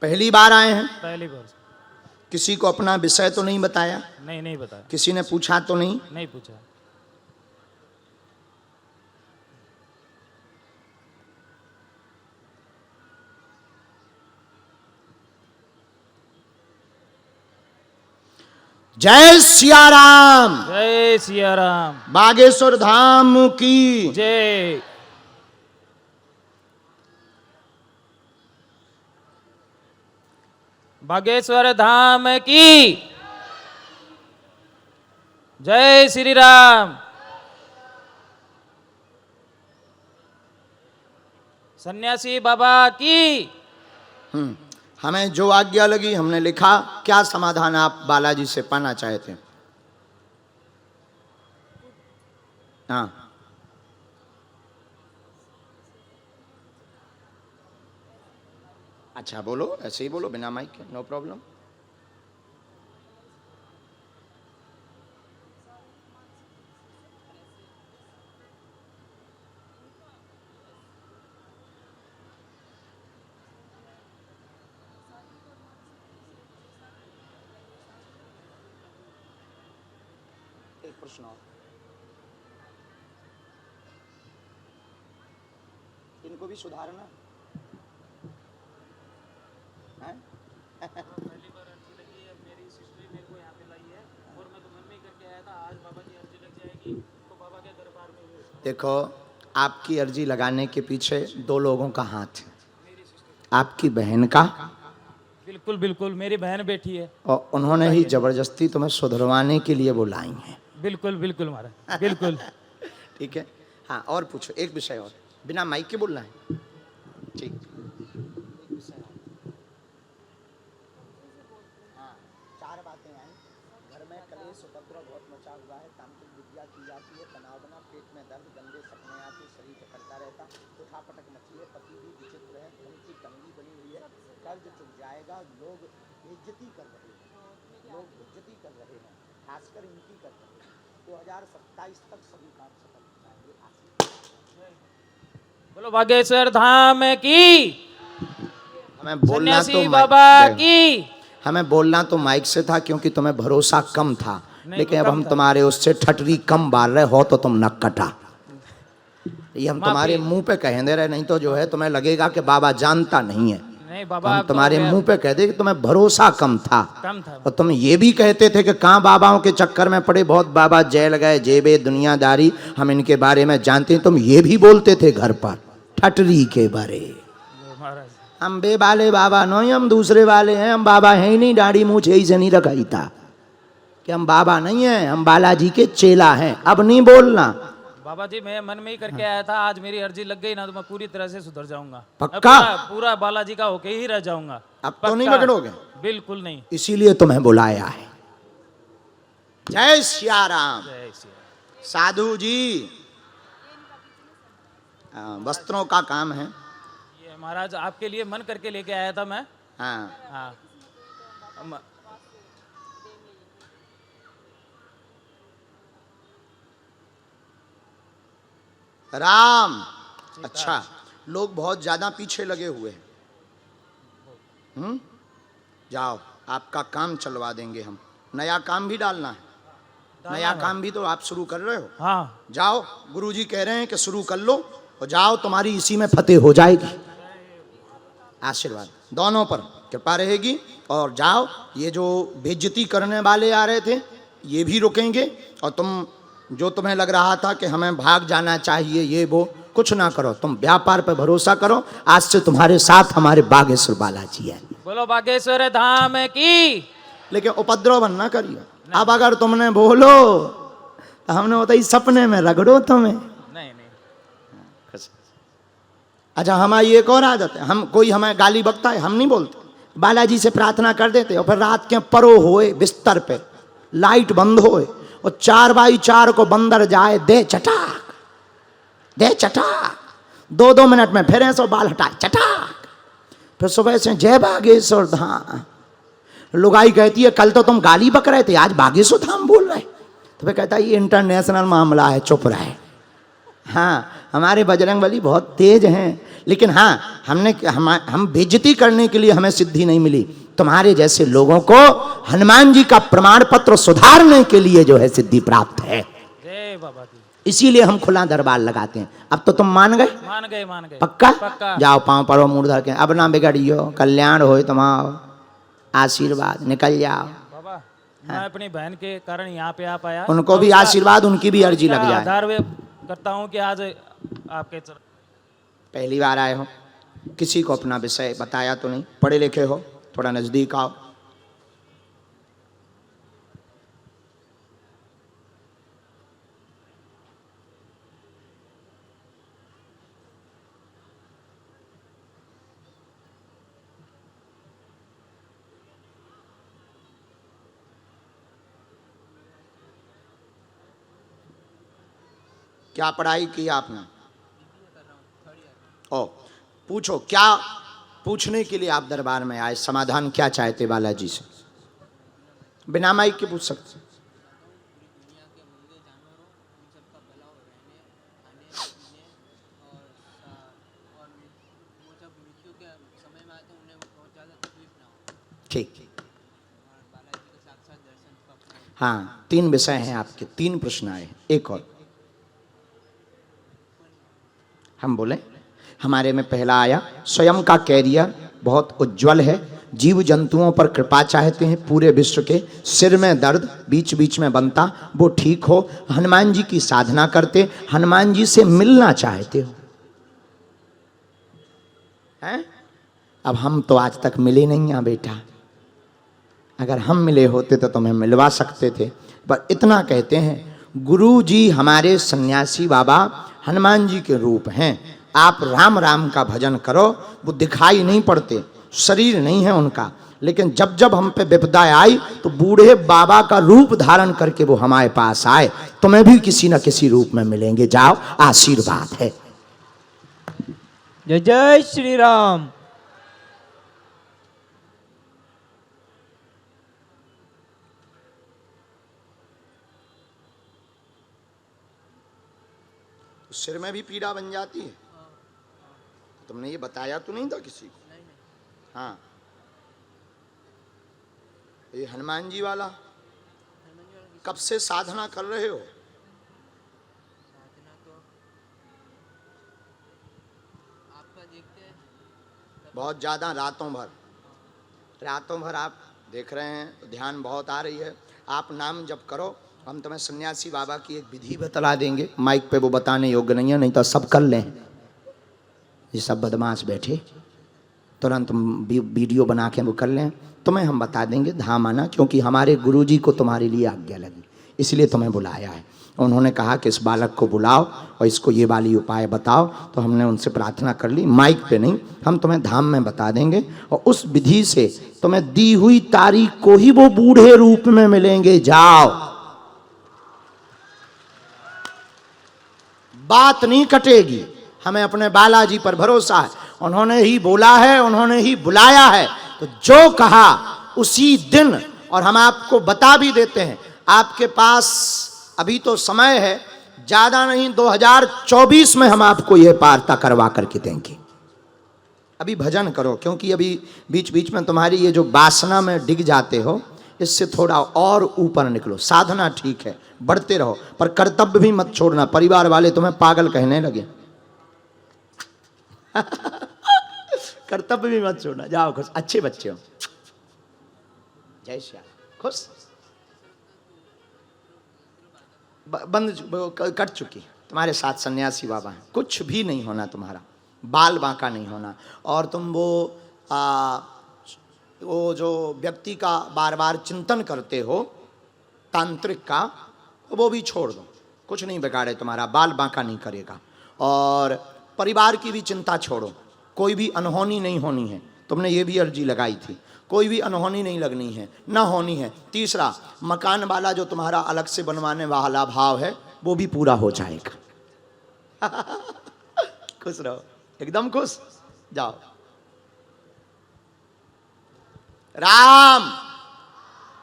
पहली बार आए हैं? पहली बार। किसी को अपना विषय तो नहीं बताया? नहीं, नहीं बताया। किसी ने पूछा तो नहीं? नहीं पूछा। जय सिया राम। जय सिया राम। बागेश्वर धाम की जय। बागेश्वर धाम की जय श्री राम। सन्यासी बाबा की। हमें जो आज्ञा लगी हमने लिखा। क्या समाधान आप बालाजी से पाना चाहते हैं? हाँ, अच्छा बोलो, ऐसे ही बोलो बिना माइक के, नो प्रॉब्लम। एक प्रश्न और, इनको भी सुधारना है? पहली बार अर्जी लगी है, मेरी सिस्टर मेरे को यहाँ पे लाई है और मैं तो मन में ही करके आया था, आज बाबा की अर्जी लग जाएगी तो बाबा के दरबार में। देखो, आपकी अर्जी लगाने के पीछे दो लोगों का हाथ है। आपकी बहन का, बिल्कुल बिल्कुल, मेरी बहन बैठी है और उन्होंने ही जबरदस्ती तुम्हें सुधरवाने के लिए बुलाई हैं। बिल्कुल बिल्कुल महाराज, बिल्कुल। ठीक है, हाँ और पूछो, एक विषय और, बिना माइक के बोलना है। ठीक, हाँ, चार बातें आई। घर में कलेश उपद्रव बहुत मचा हुआ है, तांत्रिक विद्या की जाती है, तनाव बना, पेट में दर्द, गंदे सपने आते, शरीर पकड़ता रहता, उठापटक मची है, पति भी विचित्र है, धन की तंगी बनी हुई है, कर्ज चुक जाएगा, लोग बेइज्जती कर रहे हैं, खासकर इनकी कर रहे हैं। 2027 तक सभी काम सफल हो जाएंगे। बोलो बागेश्वर धाम की। हमें बोलना तो सन्यासी बाबा की। हमें बोलना तो माइक से था क्योंकि तुम्हें भरोसा कम था, लेकिन अब हम तुम्हारे उससे ठटरी कम बाल रहे हो तो तुम नक कटा। ये हम तुम्हारे मुंह पे कह दे रहे, नहीं तो जो है तुम्हें लगेगा कि बाबा जानता नहीं है। नहीं बाबा, हम तुम्हारे मुंह पे कह दे कि तुम्हें भरोसा कम था। था। और तुम ये भी कहते थे कि कहाँ बाबाओं के चक्कर में पड़े, बहुत बाबा जेल गए, जेबे दुनियादारी, हम इनके बारे में जानते हैं। तुम ये भी बोलते थे घर पर ठटरी के बारे। हम बे वाले बाबा नहीं, हम दूसरे वाले हैं, हम बाबा हैं ही नहीं, दाढ़ी मूछ यही से नहीं रखाई था कि हम बाबा नहीं हैं, हम बालाजी के चेला हैं। अब नहीं बोलना बाबा जी, मैं मन में ही करके आया था, आज मेरी अर्जी लग गई ना तो मैं पूरी तरह से सुधर जाऊंगा। पक्का? पूरा बालाजी का होके ही रह जाऊंगा। अब तो नहीं पकड़ोगे? बिल्कुल नहीं। इसीलिए तुम्हें बुलाया है। जय सिया राम। जय सिया। साधु जी, वस्त्रों का काम है। ये महाराज आपके लिए मन करके लेके आया था मैं। हाँ, हाँ। राम। अच्छा, लोग बहुत ज्यादा पीछे लगे हुए हैं। जाओ, आपका काम चलवा देंगे हम। नया काम भी डालना है, नया काम भी तो आप शुरू कर रहे हो। हाँ। जाओ, गुरुजी कह रहे हैं कि शुरू कर लो, और जाओ, तुम्हारी इसी में फतेह हो जाएगी। आशीर्वाद दोनों पर कृपा रहेगी। और जाओ, ये जो बेइज्जती करने वाले आ रहे थे ये भी रुकेंगे, और तुम जो तुम्हें लग रहा था कि हमें भाग जाना चाहिए, ये वो कुछ ना करो, तुम व्यापार पर भरोसा करो। आज से तुम्हारे साथ हमारे बागेश्वर बालाजी है। बोलो बागेश्वर धाम की। लेकिन उपद्रव बनना करिए। अब अगर तुमने बोलो तो हमने होता ही सपने में रगड़ो तुम्हें। नहीं नहीं। अच्छा, हमारी एक और आदत है, हम कोई हमें गाली बकता है हम नहीं बोलते, बालाजी से प्रार्थना कर देते, और फिर रात के परो होए बिस्तर पे, लाइट बंद होए, और 4x4 को बंदर जाए, दे चटाक, दे चटाक, 2-2 मिनट में फिर ऐसो बाल हटाए चटाक, फिर सुबह से जय बागेश्वर धाम। लुगाई कहती है कल तो तुम गाली बक रहे थे, आज बागेश्वर धाम बोल रहे। तो फिर कहता है ये इंटरनेशनल मामला है, चुप रहे। हाँ, हमारे बजरंगबली बहुत तेज हैं, लेकिन हाँ, हम बेइज्जती करने के लिए हमें सिद्धि नहीं मिली। तुम्हारे जैसे लोगों को हनुमान जी का प्रमाण पत्र सुधारने के लिए जो है सिद्धि प्राप्त है। जय बाबा की। इसीलिए हम खुला दरबार लगाते हैं। अब तो तुम मान गए? मान गए, मान गए। पक्का? पक्का। जाओ पांव परो मुंह धर के, अब ना बिगड़ियो, कल्याण हो तुम्हारा, आशीर्वाद, निकल जाओ। बाबा मैं अपनी बहन के कारण यहाँ पे आ पाया। उनको भी आशीर्वाद, उनकी भी अर्जी लग जाए। आधार वे करता हूँ कि आज आपके पहली बार आए हो, किसी को अपना विषय बताया तो नहीं, पढ़े लिखे हो, थोड़ा नजदीक आओ। क्या पढ़ाई की आपने? ओ, पूछो क्या पूछने के लिए आप दरबार में आए, समाधान क्या चाहते बालाजी से? बिना माइक के पूछ सकते। ठीक, हाँ, 3 विषय हैं आपके, 3 प्रश्न आए। एक और हम बोले, हमारे में पहला आया, स्वयं का कैरियर बहुत उज्जवल है, जीव जंतुओं पर कृपा चाहते हैं, पूरे विश्व के सिर में दर्द बीच बीच में बनता वो ठीक हो, हनुमान जी की साधना करते, हनुमान जी से मिलना चाहते हो। हैं? अब हम तो आज तक मिले नहीं हैं बेटा, अगर हम मिले होते तो तुम्हें मिलवा सकते थे। पर इतना कहते हैं, गुरु जी हमारे सन्यासी बाबा हनुमान जी के रूप हैं। आप राम राम का भजन करो, वो दिखाई नहीं पड़ते, शरीर नहीं है उनका, लेकिन जब जब हम पे विपदा आई तो बूढ़े बाबा का रूप धारण करके वो हमारे पास आए। तुम्हें भी किसी न किसी रूप में मिलेंगे, जाओ, आशीर्वाद है। जय जय श्री राम। सिर में भी पीड़ा बन जाती है? तुमने ये बताया तो नहीं था किसी को? हाँ, ये हनुमान जी वाला कब से साधना कर रहे हो? साधना तो आपका देखते हैं बहुत ज़्यादा, रातों भर आप देख रहे हैं, ध्यान बहुत आ रही है। आप नाम जप करो, हम तुम्हें सन्यासी बाबा की एक विधि बतला देंगे, माइक पे वो बताने योग्य नहीं है, नहीं तो सब कर लें। ये सब बदमाश बैठे, तुरंत वीडियो बना के वो कर लें, तुम्हें हम बता देंगे, धाम आना, क्योंकि हमारे गुरुजी को तुम्हारे लिए आज्ञा लगी, इसलिए तुम्हें बुलाया है। उन्होंने कहा कि इस बालक को बुलाओ और इसको ये वाली उपाय बताओ, तो हमने उनसे प्रार्थना कर ली। माइक पे नहीं, हम तुम्हें धाम में बता देंगे, और उस विधि से तुम्हें दी हुई तारीख को ही वो बूढ़े रूप में मिलेंगे। जाओ, बात नहीं कटेगी, हमें अपने बालाजी पर भरोसा है। उन्होंने ही बोला है, उन्होंने ही बुलाया है, तो जो कहा उसी दिन, और हम आपको बता भी देते हैं, आपके पास अभी तो समय है, ज्यादा नहीं, 2024 में हम आपको यह पारता करवा करके देंगे। अभी भजन करो, क्योंकि अभी बीच बीच में तुम्हारी ये जो वासना में डिग जाते हो, इससे थोड़ा और ऊपर निकलो। साधना ठीक है, बढ़ते रहो, पर कर्तव्य भी मत छोड़ना। परिवार वाले तुम्हें पागल कहने लगे कर्तव्य भी मत छोड़ना, जाओ, खुश, अच्छे बच्चे हो। जय श्याम, खुश। बंद कट चुकी, तुम्हारे साथ सन्यासी बाबा हैं, कुछ भी नहीं होना तुम्हारा, बाल बांका नहीं होना। और तुम वो जो व्यक्ति का बार बार चिंतन करते हो, तांत्रिक का, वो भी छोड़ दो, कुछ नहीं बिगाड़े तुम्हारा, बाल बांका नहीं करेगा। और परिवार की भी चिंता छोड़ो, कोई भी अनहोनी नहीं होनी है। तुमने ये भी अर्जी लगाई थी, कोई भी अनहोनी नहीं लगनी है, ना होनी है। तीसरा, मकान वाला जो तुम्हारा अलग से बनवाने वाला भाव है, वो भी पूरा हो जाएगा। खुश रहो, एकदम खुश। जाओ, राम।